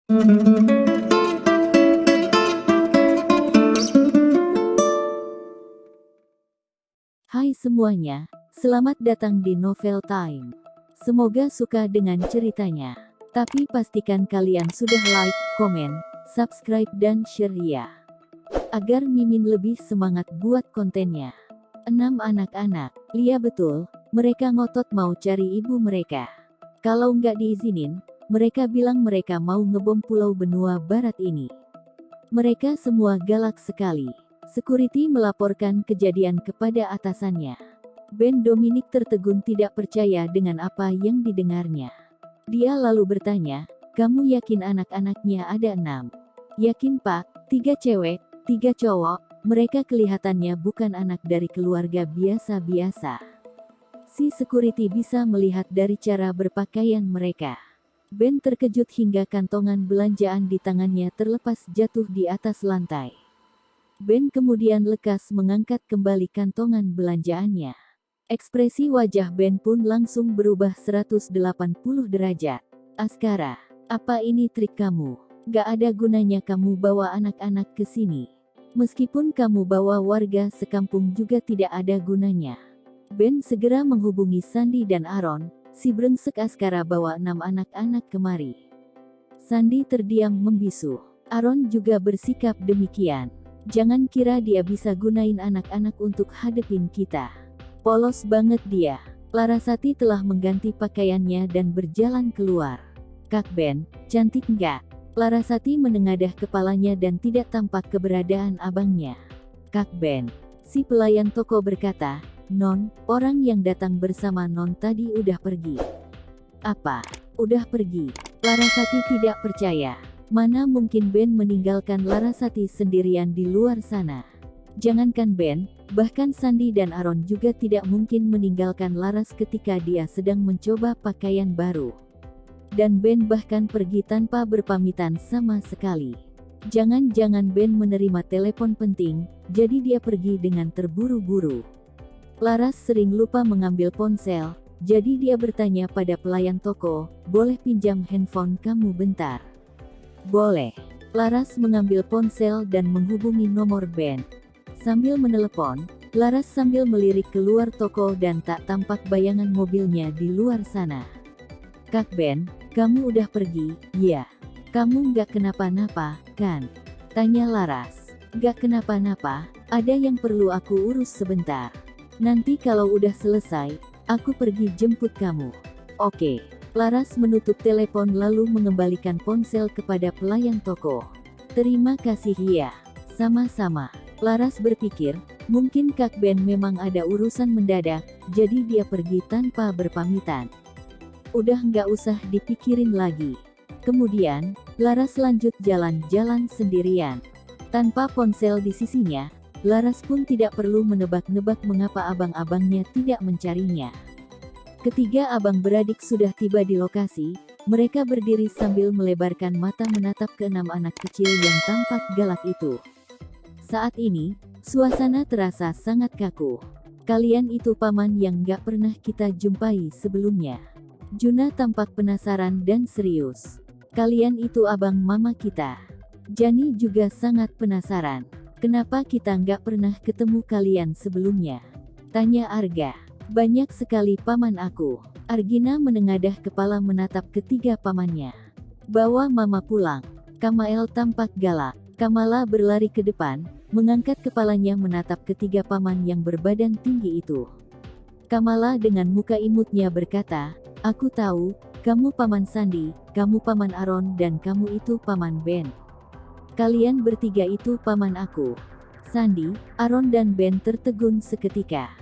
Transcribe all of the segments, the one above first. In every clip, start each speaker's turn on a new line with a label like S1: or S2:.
S1: Hai semuanya, selamat datang di Novel Time. Semoga suka dengan ceritanya. Tapi pastikan kalian sudah like, komen, subscribe dan share ya. Agar Mimin lebih semangat buat kontennya. 6 anak-anak, Lia betul, mereka ngotot mau cari ibu mereka. Kalau nggak diizinin, mereka bilang mereka mau ngebom pulau benua barat ini. Mereka semua galak sekali. Security melaporkan kejadian kepada atasannya. Ben Dominic tertegun tidak percaya dengan apa yang didengarnya. Dia lalu bertanya, "Kamu yakin anak-anaknya ada 6? "Yakin Pak, 3 cewek, 3 cowok, mereka kelihatannya bukan anak dari keluarga biasa-biasa." Si security bisa melihat dari cara berpakaian mereka. Ben terkejut hingga kantongan belanjaan di tangannya terlepas jatuh di atas lantai. Ben kemudian lekas mengangkat kembali kantongan belanjaannya. Ekspresi wajah Ben pun langsung berubah 180 derajat. "Askara, apa ini trik kamu? Gak ada gunanya kamu bawa anak-anak ke sini. Meskipun kamu bawa warga sekampung juga tidak ada gunanya." Ben segera menghubungi Sandy dan Aaron. Si brengsek Askara bawa 6 anak-anak kemari. Sandy terdiam membisu. Aaron juga bersikap demikian. "Jangan kira dia bisa gunain anak-anak untuk hadepin kita. Polos banget dia." Larasati telah mengganti pakaiannya dan berjalan keluar. "Kak Ben, cantik nggak?" Larasati menengadah kepalanya dan tidak tampak keberadaan abangnya. "Kak Ben," si pelayan toko berkata, "Non, orang yang datang bersama Non tadi udah pergi." "Apa? Udah pergi?" Larasati tidak percaya. Mana mungkin Ben meninggalkan Larasati sendirian di luar sana. Jangankan Ben, bahkan Sandy dan Aaron juga tidak mungkin meninggalkan Laras ketika dia sedang mencoba pakaian baru. Dan Ben bahkan pergi tanpa berpamitan sama sekali. Jangan-jangan Ben menerima telepon penting, jadi dia pergi dengan terburu-buru. Laras sering lupa mengambil ponsel, jadi dia bertanya pada pelayan toko, "Boleh pinjam handphone kamu bentar?" "Boleh." Laras mengambil ponsel dan menghubungi nomor Ben. Sambil menelepon, Laras sambil melirik keluar toko dan tak tampak bayangan mobilnya di luar sana. "Kak Ben, kamu udah pergi, ya? Kamu nggak kenapa-napa, kan?" tanya Laras. "Nggak kenapa-napa, ada yang perlu aku urus sebentar. Nanti kalau udah selesai, aku pergi jemput kamu." "Oke." Laras menutup telepon lalu mengembalikan ponsel kepada pelayan toko. "Terima kasih ya." "Sama-sama." Laras berpikir, mungkin Kak Ben memang ada urusan mendadak, jadi dia pergi tanpa berpamitan. Udah nggak usah dipikirin lagi. Kemudian, Laras lanjut jalan-jalan sendirian. Tanpa ponsel di sisinya, Laras pun tidak perlu menebak-nebak mengapa abang-abangnya tidak mencarinya. Ketiga abang beradik sudah tiba di lokasi. Mereka berdiri sambil melebarkan mata menatap ke-6 anak kecil yang tampak galak itu. Saat ini, suasana terasa sangat kaku. "Kalian itu paman yang gak pernah kita jumpai sebelumnya." Juna tampak penasaran dan serius. "Kalian itu abang mama kita." Jani juga sangat penasaran. "Kenapa kita nggak pernah ketemu kalian sebelumnya?" tanya Arga. "Banyak sekali paman aku." Argina menengadah kepala menatap ketiga pamannya. "Bawa mama pulang." Kamael tampak galak. Kamala berlari ke depan, mengangkat kepalanya menatap ketiga paman yang berbadan tinggi itu. Kamala dengan muka imutnya berkata, "Aku tahu, kamu paman Sandy, kamu paman Aaron dan kamu itu paman Ben. Kalian bertiga itu paman aku." Sandy, Aaron dan Ben tertegun seketika.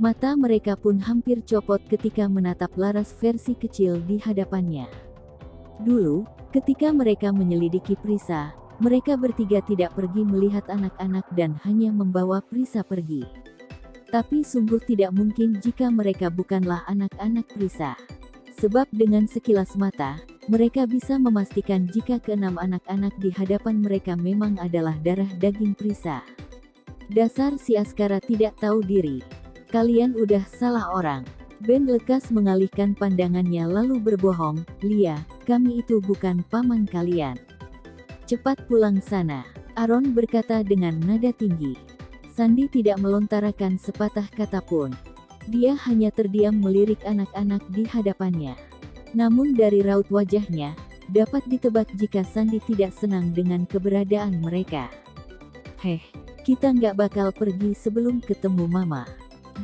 S1: Mata mereka pun hampir copot ketika menatap Laras versi kecil di hadapannya. Dulu, ketika mereka menyelidiki Prisa, mereka bertiga tidak pergi melihat anak-anak dan hanya membawa Prisa pergi. Tapi sungguh tidak mungkin jika mereka bukanlah anak-anak Prisa. Sebab dengan sekilas mata, mereka bisa memastikan jika ke-6 anak-anak di hadapan mereka memang adalah darah daging Prisa. Dasar si Askara tidak tahu diri. "Kalian udah salah orang." Ben lekas mengalihkan pandangannya lalu berbohong, "Lia, kami itu bukan paman kalian. Cepat pulang sana, Aaron berkata dengan nada tinggi. Sandy tidak melontarkan sepatah kata pun. Dia hanya terdiam melirik anak-anak di hadapannya. Namun dari raut wajahnya, dapat ditebak jika Sandy tidak senang dengan keberadaan mereka. Heh, kita nggak bakal pergi sebelum ketemu Mama.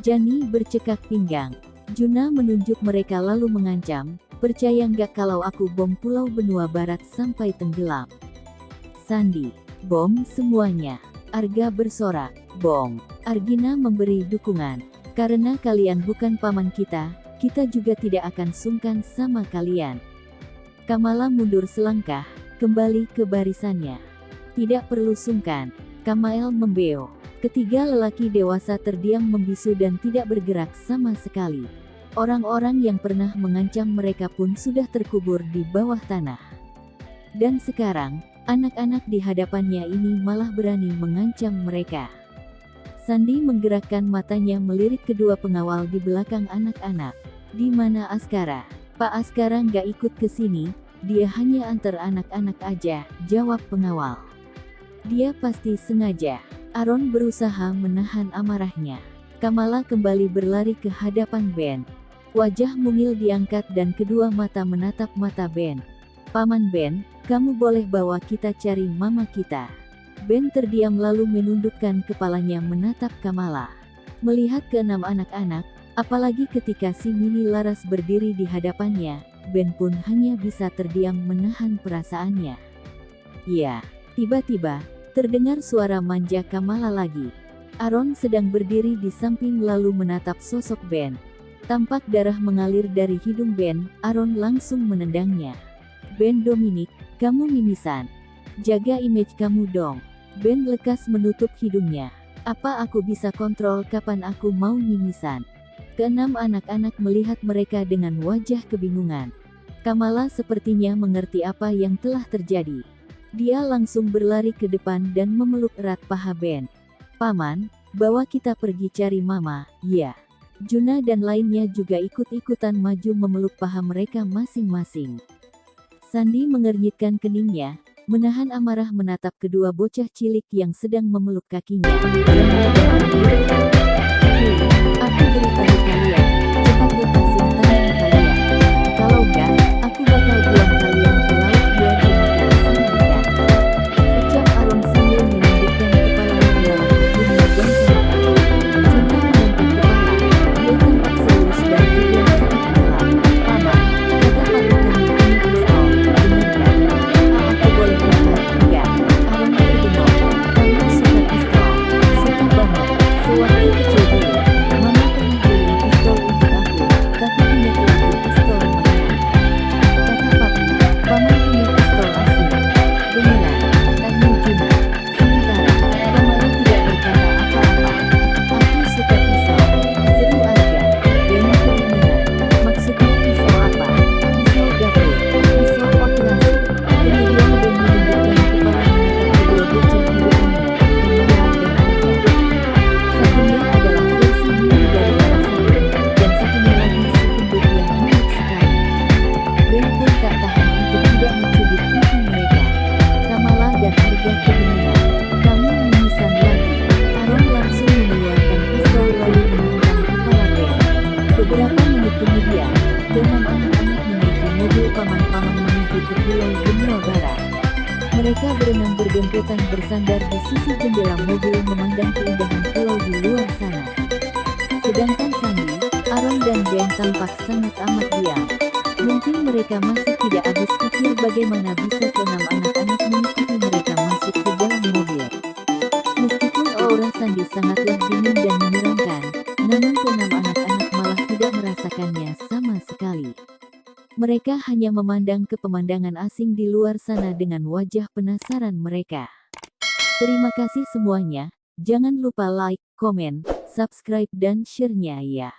S1: Jani bercekak pinggang. Juna menunjuk mereka lalu mengancam, percaya nggak kalau aku bom Pulau Benua Barat sampai tenggelam? Sandy, bom semuanya. Arga bersorak, bom. Argina memberi dukungan. Karena kalian bukan paman kita juga tidak akan sungkan sama kalian. Kamala mundur selangkah, kembali ke barisannya. Tidak perlu sungkan, Kamael membeo. Ketiga lelaki dewasa terdiam membisu dan tidak bergerak sama sekali. Orang-orang yang pernah mengancam mereka pun sudah terkubur di bawah tanah. Dan sekarang, anak-anak di hadapannya ini malah berani mengancam mereka. Sandy menggerakkan matanya melirik kedua pengawal di belakang anak-anak. Di mana Askara? Pak Askara nggak ikut ke sini, dia hanya antar anak-anak aja, jawab pengawal. Dia pasti sengaja. Aaron berusaha menahan amarahnya. Kamala kembali berlari ke hadapan Ben. Wajah mungil diangkat dan kedua mata menatap mata Ben. Paman Ben, kamu boleh bawa kita cari mama kita. Ben terdiam lalu menundukkan kepalanya menatap Kamala. Melihat keenam anak-anak, apalagi ketika si Mini Laras berdiri di hadapannya, Ben pun hanya bisa terdiam menahan perasaannya. Ya, tiba-tiba, terdengar suara manja Kamala lagi. Aaron sedang berdiri di samping lalu menatap sosok Ben. Tampak darah mengalir dari hidung Ben, Aaron langsung menendangnya. Ben Dominic, kamu mimisan. Jaga image kamu dong. Ben lekas menutup hidungnya. Apa aku bisa kontrol kapan aku mau mimisan? Keenam anak-anak melihat mereka dengan wajah kebingungan. Kamala sepertinya mengerti apa yang telah terjadi. Dia langsung berlari ke depan dan memeluk erat paha Ben. Paman, bawa kita pergi cari mama, ya. Juna dan lainnya juga ikut-ikutan maju memeluk paha mereka masing-masing. Sandy mengernyitkan keningnya, menahan amarah menatap kedua bocah cilik yang sedang memeluk kakinya. Hei, aku beritahu kalian, cepat lepasin tangan kalian. Kalau enggak, aku bakal buang kalian ke laut biar dimakan sama ikan. Ucap Aaron sambil menundukkan kepalanya dalam dunia dan Kamala. Juna mengangkat kepala, dia tampak serius dan juga sangat dalam. Paman, kata Pak kami punya pistol, benar kan? Aku boleh lihat? Enggak. Aaron terbengong. Kamu suka pistol? Suka banget. Sewaktu kecil dulu, Mama pernah beliin pistol untuk aku, tapi ingat itu pistol mainan. Kata Papi, Paman punya pistol asli. Beneran? Tanya Juna. Sementara, Kamala tidak berkata apa-apa. Aku suka pisau. Seru aja. Ben kebingungan. Maksudnya pisau apa? Pisau dapur. Pisau operasi. Kemudian Ben menundukkan kepala menatap kedua bocah di depannya, Kamala dan Arga. Satunya adalah versi mini dari Larasati, dan satunya lagi si penduduk yang unik sekali. Ben pun tak tahan untuk tidak mencubit pipi mereka. Kamala dan Arga kebingungan. Kamu mimisan lagi. Aaron langsung mengeluarkan pistol lalu menghantam kepala Ben. Beberapa menit kemudian, keenam anak-anak menaiki mobil paman-paman menuju ke Pulau Benua Barat. Mereka berenang berdempetan bersandar di sisi jendela mobil memandang keindahan pulau di luar sana. Sedangkan Sandy, Aaron dan Ben tampak sangat amat diam. Mungkin mereka masih tidak habis pikir bagaimana bisa keenam anak-anak mengikuti mereka masuk ke dalam mobil. Meskipun aura Sandy sangatlah dingin dan menyeramkan, namun keenam anak-anak malah tidak merasakannya sama sekali. Mereka hanya memandang ke pemandangan asing di luar sana dengan wajah penasaran mereka. Terima kasih semuanya, jangan lupa like, komen, subscribe dan share-nya ya.